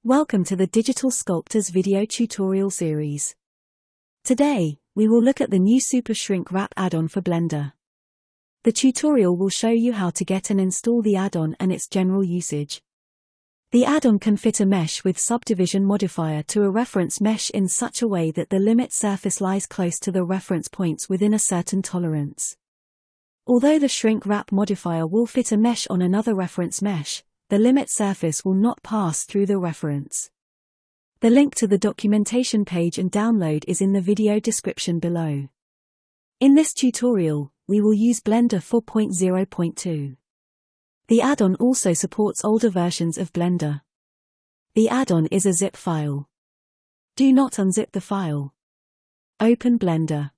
Welcome to the Digital Sculptors video tutorial series. Today, we will look at the new Super Skrinkwrap add-on for Blender. The tutorial will show you how to get and install the add-on and its general usage. The add-on can fit a mesh with subdivision modifier to a reference mesh in such a way that the limit surface lies close to the reference points within a certain tolerance. Although the Skrinkwrap modifier will fit a mesh on another reference mesh, the limit surface will not pass through the reference. The link to the documentation page and download is in the video description below. In this tutorial, we will use Blender 4.0.2. The add-on also supports older versions of Blender. The add-on is a zip file. Do not unzip the file. Open Blender.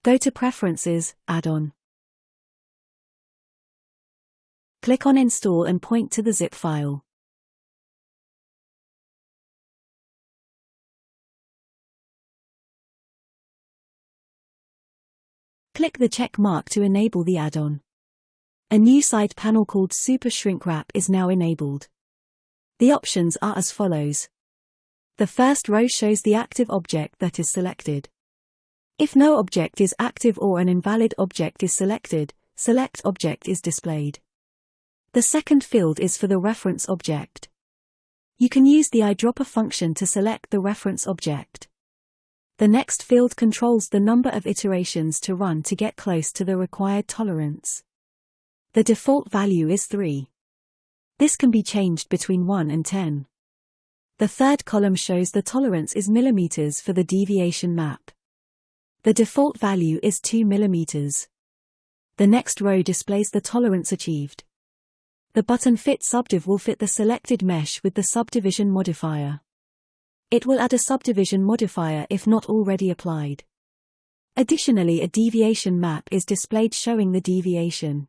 Go to Preferences, Add-on. Click on Install and point to the zip file. Click the check mark to enable the add-on. A new side panel called Super Skrinkwrap is now enabled. The options are as follows. The first row shows the active object that is selected. If no object is active or an invalid object is selected, Select Object is displayed. The second field is for the reference object. You can use the eyedropper function to select the reference object. The next field controls the number of iterations to run to get close to the required tolerance. The default value is 3. This can be changed between 1 and 10. The third column shows the tolerance is millimeters for the deviation map. The default value is 2 millimeters. The next row displays the tolerance achieved. The button Fit Subdiv will fit the selected mesh with the subdivision modifier. It will add a subdivision modifier if not already applied. Additionally, a deviation map is displayed showing the deviation.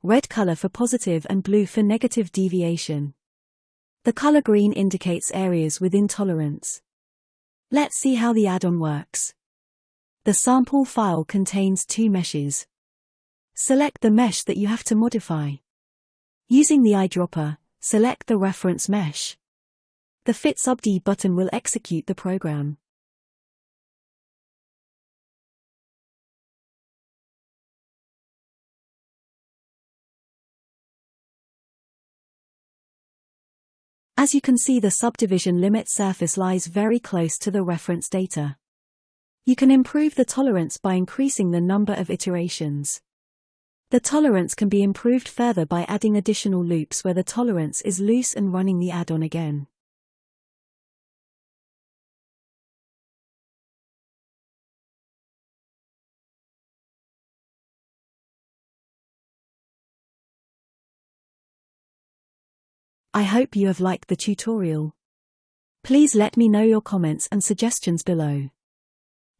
Red color for positive and blue for negative deviation. The color green indicates areas within tolerance. Let's see how the add-on works. The sample file contains 2 meshes. Select the mesh that you have to modify. Using the eyedropper, select the reference mesh. The Fit Subdiv button will execute the program. As you can see, the subdivision limit surface lies very close to the reference data. You can improve the tolerance by increasing the number of iterations. The tolerance can be improved further by adding additional loops where the tolerance is loose and running the add-on again. I hope you have liked the tutorial. Please let me know your comments and suggestions below.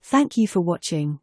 Thank you for watching.